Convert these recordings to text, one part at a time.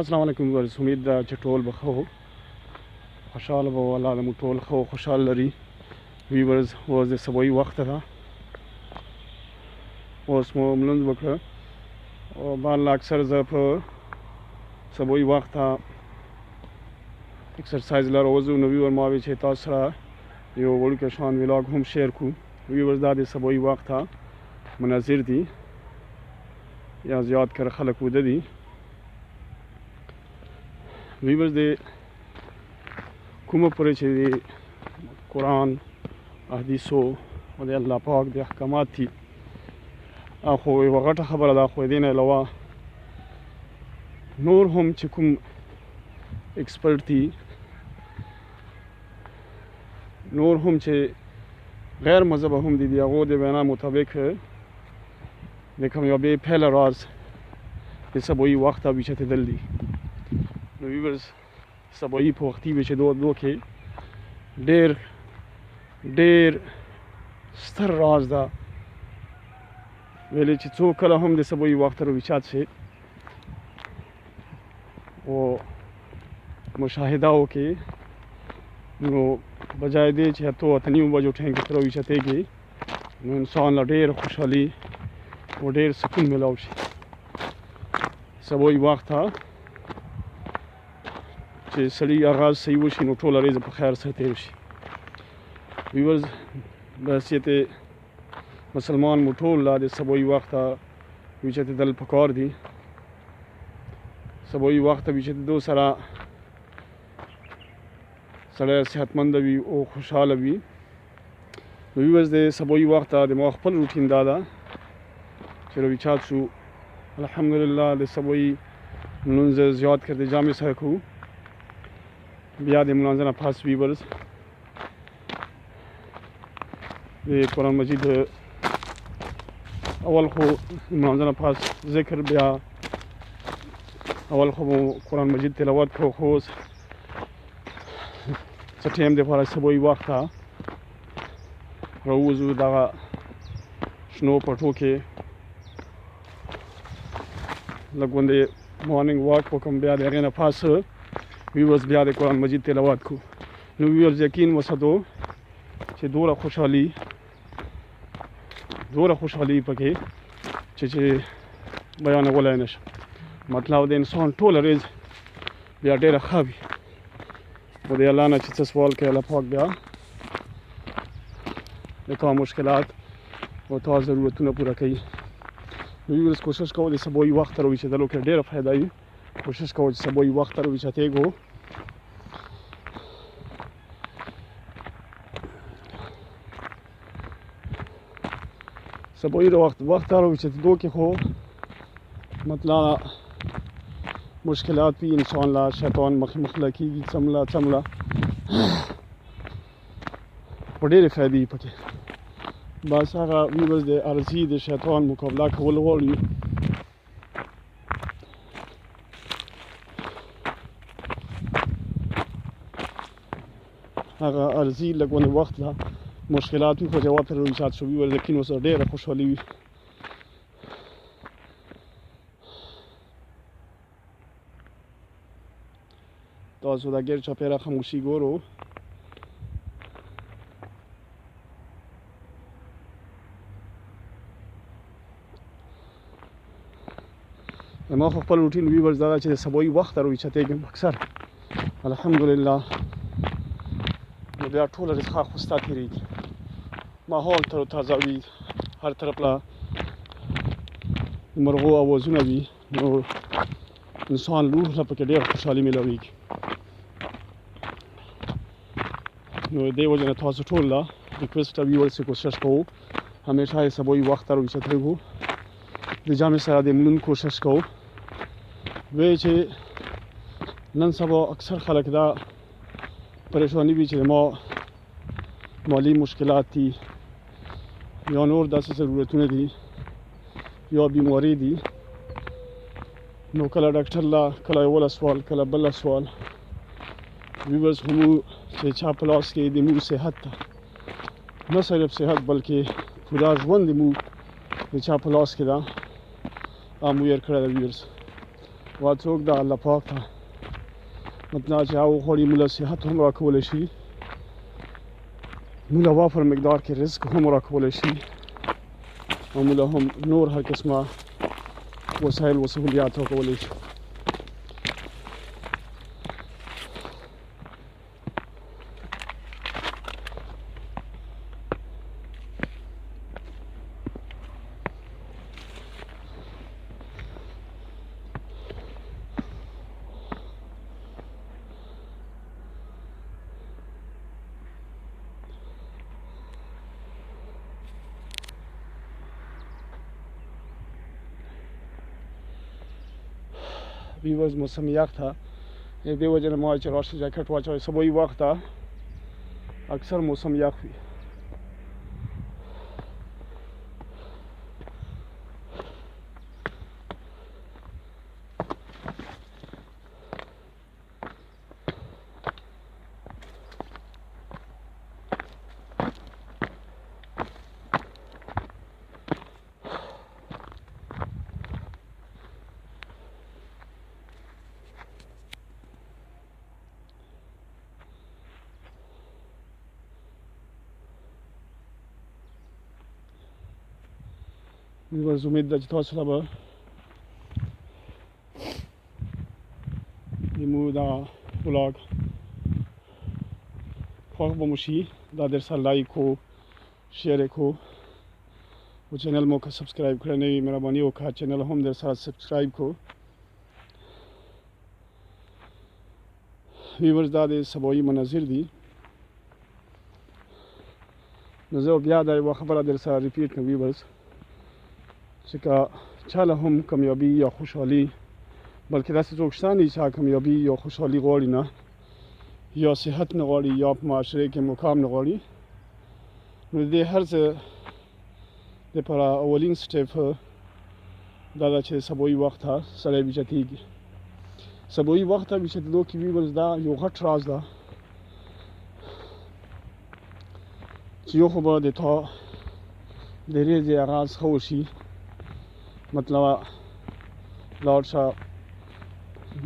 السلام علیکم ورس امید ده چې ټول به ښه وو خوشحاله به وو الله دې مو ټول ښه او خوشحال لري ویورز اوس د سبایي وخت ده اوس مو لمونځ وکړه او باندې اکثر زه په سبایي وخت ایکسرسایز لپاره وځو نو ویور ما وی چې تاسو سره یو وړوکی شان ولاګ هم شیر کړو ویورز دا د سبایي وخت مناظر دي یا زیات کر خلک وده دي ویورز د کومه پورې چې د قرآن احادیثو او د الله پاک د احکامات دي خو یوه غټه خبره ده خو د دې نه علاوه نور هم چې کوم ایکسپرټ دي نور هم چې غیر مذهبه هم دي د هغو د وینا مطابق د کامیابۍ پهله راز د سبایي وخت ویچتېدل دي نو ویورز سبایي په وختي ویچېدو کې ډېر ستر راز ده ویلې چې څوک کله هم د سبایي وخت راویچات شي او مشاهده وکړي نو بجای دی چې اتو اتنیو بجو ټینګ ته راویچتېږي نو انسان له ډېر خوشحالي او ډېر سکون میلاو شي سبایي وخت چې سړي آغاز صحیح وشي نو ټوله ورځ په خیر سره تېر شي ویورز بحیثیت مسلمان مو ټول لا د سبایي وخت ویچتېدل پکار دي سبایي وخت ویچتېدو سره سړی صحتمنده وي او خوشحاله وي نو ویورز د سبایي وخت د ما خپل روټین دا ده چې راویچات شو الحمدلله د سبایي لمونځ زیات کر د جامع سره کوو بیا د لمانځه نه پس ویورز د قرآن مجید اول خو لمانځه نه پس ذکر بیا اول خو قرآن مجید تلاوت کوو خو اوس څه ټایم دپاره سبایي وخت راووځو دغه شنو پټو کې لږ غوندې مارننګ واک وکړم بیا د هغې نه پس ویورز بیا د قرآن مجید تلاوت کو نو ویورز یقین وساتو چې دومره خوشحالي پکې چې بیانولی نه شم مطلب د انسان ټوله ورځ بیا ډېره ښه وي خو د الله نه چې څه سوال کوي الله پاک بیا د تا مشکلات او تا ضرورتونه پوره کوي نو ویورز کوشش کوو د سبایي وخت راویچېدلو کې ډېره فایده وي کوشش کوو چې سبایي وخت راویچتېږو سبایي وخت راویچتېدو کې خو مطلب مشکلات وي انسان لا شیطان مخله کېږي څمله خو ډېرې فایدې وي پکې بس هغه ویورز د عرضي د شیطان مقابله کول غواړي هغه عرضي لږ غوندې وخت ده مشکلات وي خو جواب پرې راویچات شو ویورز یقین ورسره ډېره خوشحالي وي تاسو د ګیر چاپېره خاموشي ګورو ما خو خپل روټین ویورز دا چې د سبایي وخت راویچتېږم اکثر الحمدلله نو بیا ټوله ورځ ښه خوستا تېرېږي ماحول تر و تازه وي هر طرف له مرغو اوازونه وي نو انسان روح له پکې ډېر خوشحالي میلاویږي نو د دې وجې نه تاسو ټول له ریکویسټ ویورز چې کوشش کوو همیشه یې سبایي وخت راویچتېږو د جامع سره د ملون کوشش کوو وی چې نن سبا اکثر خلک دا پریشانی وي چې ما مالی مشکلات دي یا نور داسې ضرورتونه دي یا بیماری دي نو کله ډاکټر لا کله اوله سوال کله بله سوال ویورز همو چې چا په لاس کې د مو صحت ته نه صرف صحت بلکې پوره ژوند د مو د چا په لاس کې ده مو یې کړی ده ویورز واڅوک د الله پاک ته مطلب چې هغه وخوړي موږ له صحت هم راکولی شي، موږ له وافر مقدار کې رزق هم راکولی شي، او موږ له هم نور هر قسمه وسایل و سهولیات راکولی شي. ویورز موسم یخ تھا، دې وجه نه ما چې راشي جاکټ واچوئ. صبحي وخت ته اکثر موسم یخ وي. ویورز امید ده چې تاسو ته به زموږ دغه ولاګ خوښ به مو شي. دا در سره لایک کو، شیر یې کو، او چینل مو که سبسکرایب کړی نه وي مهرباني وکړه چینل هم در سره سبسکرایب کو. ویورز دا د سبایي مناظر دي. نو زه بیا دا یوه خبره در سره ریپیټ کړم ویورز، چې که چا له هم کامیابي یا خوشحالي، بلکې داسې څوک شته نه چې کامیابي یا خوشحالي غواړي نه، یا صحت نه غواړي، یا په معاشره کې مقام نه غواړي، نو د دې هر څه دپاره اولین سټیپ دا ده چې سبایي وخت ته سړی اوچتېږي. سبایي وخت ته اوچتېدو کې ویورز دا یو غټ راز ده چې یو خو به د تا د ورځې آغاز ښه وشي، مطلب لاړ شه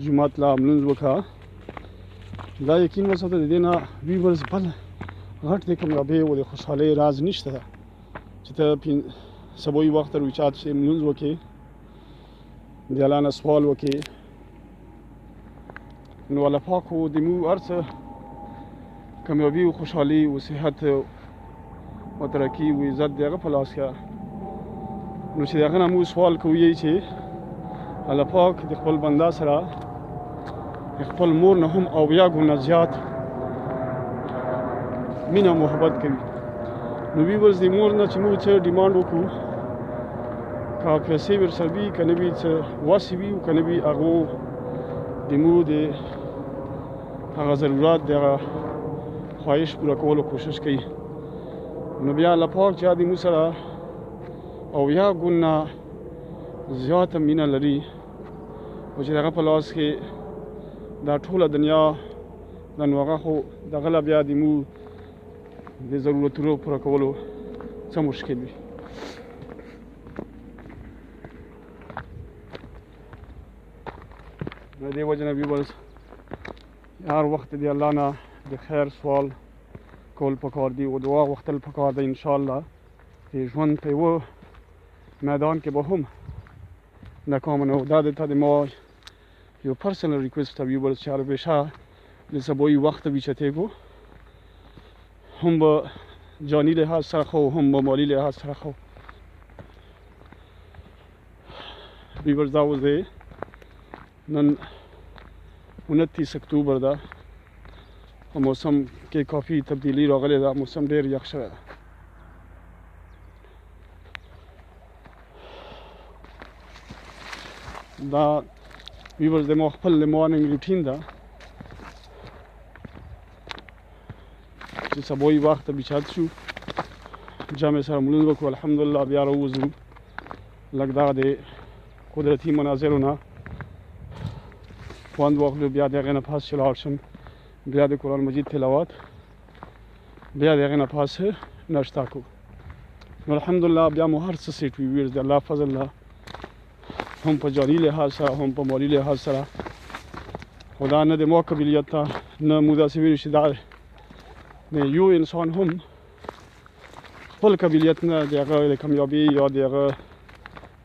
جومات له لمونځ وکړه. دا یقین وساته د دې نه ویورز بل غټ د کامیابۍ او د خوشحالۍ راز نشته چې ته سبایي وخت ته راوچات شې، لمونځ وکړې، د الله نه سوال وکړې. نو الله پاک خو د موږ هر څه کامیابي او خوشحالي او صحت او ترقي او عزت د هغه په لاس کې. نو چې د هغه نه موږ سوال کوو چې الله پاک د خپل بنده سره د خپل مور نه هم اویا ګونه زیات مینه محبت کوي. نو ویورز د مور نه چې موږ څه ډیمانډ وکړو، که پیسې ورسره وي که نه وي، څه وس وي که نه وي، هغو د موږ د هغه ضرورت د هغه خواهش پوره کولو کوشش کوي. نو بیا الله پاک چې د موږ سره اویا ګونه زیاته مینه لري، او چې د هغه په لاس کې دا ټوله دنیا ده، نو هغه خو د هغه له بیا د موږ د ضرورتونو پوره کولو څه مشکل وي. د دې وجه نه ویورز هر وخت د الله نه د خیر سوال کول پکار دي او دعا غوښتل پکار ده. انشاءالله د ژوند په یوه میدان کې به هم ناکام نه و. دا د تا د ما یو پرسنل ریکویسټ ده ویورز چې همیشه د سبایي وخت ته اوچتېږو، هم به جاني لحاظ سره ښه هم به مالي لحاظ سره ښه. ویورز دا اوس دی نن 29 اکتوبر ده، په موسم کې کافي تبدیلي راغلې ده، موسم ډېر یخ شوی ده. دا ویورز د ما خپل مارننګ روټین ده چې سبایي وخت ته اوچت شو، جامع سره لمونځ وکړو، الحمدلله بیا راووځو، لږ دغه د قدرتي مناظرو نه خوند واخلو، بیا د هغې نه پس چې لاړ شم بیا د قرآن مجید تلاوت، بیا د هغې نه پس ناشته کوو. نو الحمدلله بیا مو هر څه سیټ وي ویورز د الله فضل ده. هم په جاني لحاظ سره هم په مالي لحاظ سره خو دا نه د ما قبیلیت ته نه موږ داسې ویلو چې دا د یو انسان هم خپل قبیلیت نه د هغه د کامیابي یا د هغه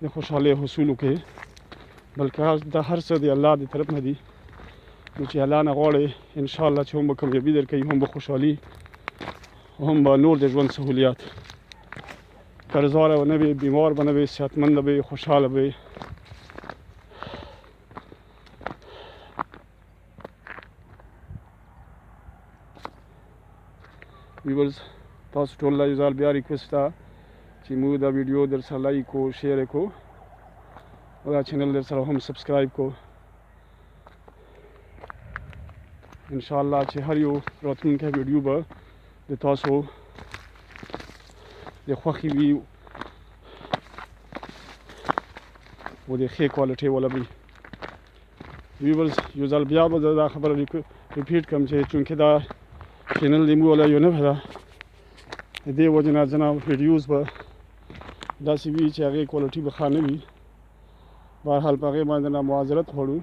د خوشحالۍ حصولو کې بلکې دا هر څه د الله د طرف نه دي نو چې الله نه غواړي انشاءالله چې هم به کامیابي درکوي هم به خوشحالي هم به نور د ژوند سهولیات قرضدار به نه وي بیمار به نه وي صحتمند به وي خوشحاله به وي ویورز تاسو ټول له یو ځل بیا ریکویسټ ده چې موږ دا ویډیو در سره لایک کو شیر کو او دا چینل در سره هم سبسکرایب کو انشاءالله چې هر یو راتلونکی ویډیو به د تاسو د خوښې وي او د ښې کوالټۍ والا وي ویورز یو ځل بیا به زه دا خبره ریپیټ کړم چې چونکې دا چینل د موږ والا یو نوی ده د دې وجې نه ځینې ویډیوز به داسې وي چې هغې کوالټي به ښه نه وي بهرحال په هغې باندې نه معذرت غواړو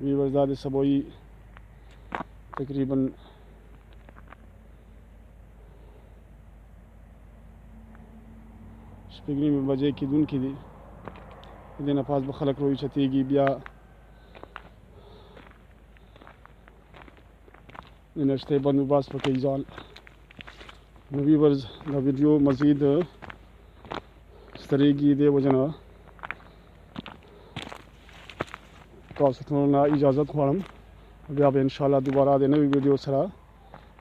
ویورز دا د سبایي تقریبا 8:30 بجې کېدونکي دي د دې نه پاس به خلک راوچتېږي بیا د ناشتې بندوبست به کوي ځان نو ویورز دا ویډیو مزید سترېږي دې وجه نه تاسو ټولو نه اجازت غواړم بیا به انشاءالله دوباره د نوې ویډیو سره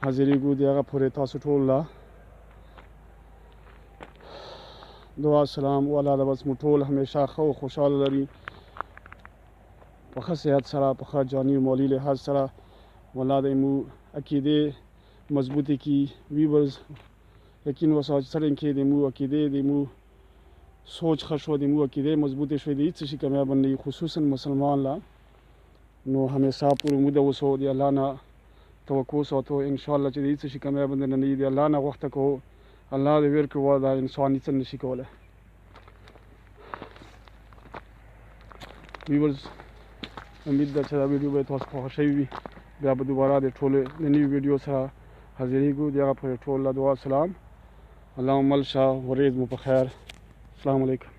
حاضرېږو د هغه پورې تاسو ټول له دعا سلام او الله د بس مو ټول همیشه ښه او خوشحاله لري په ښه صحت سره په ښه جاني او مالي لحاظ سره والله د مو عقیدې مضبوطې کړي ویورز یقین وساتئ څرنګه کې د مو عقیدې د مو سوچ ښه شو د مو عقیدې مضبوطې شوې د هېڅ شي کامیاب نه خصوصا مسلمان لا نو همیشه پورې موده اوسو د الله نه توقع ساتو انشاءالله چې د هېڅ شي کامیاب نه نه د الله نه غوښته کوو الله د ویر کې ودا انسان هېڅ نشي کولی ویورز امید ده چې دا ویډیو به تاسو خوښه شوې وي بیا به دوباره د ټولو د نوي ویډیو سره حاضرېږو د هغه پورې ټول له دعا سلام اللهم الشه ورځ مو په خیر السلام علیکم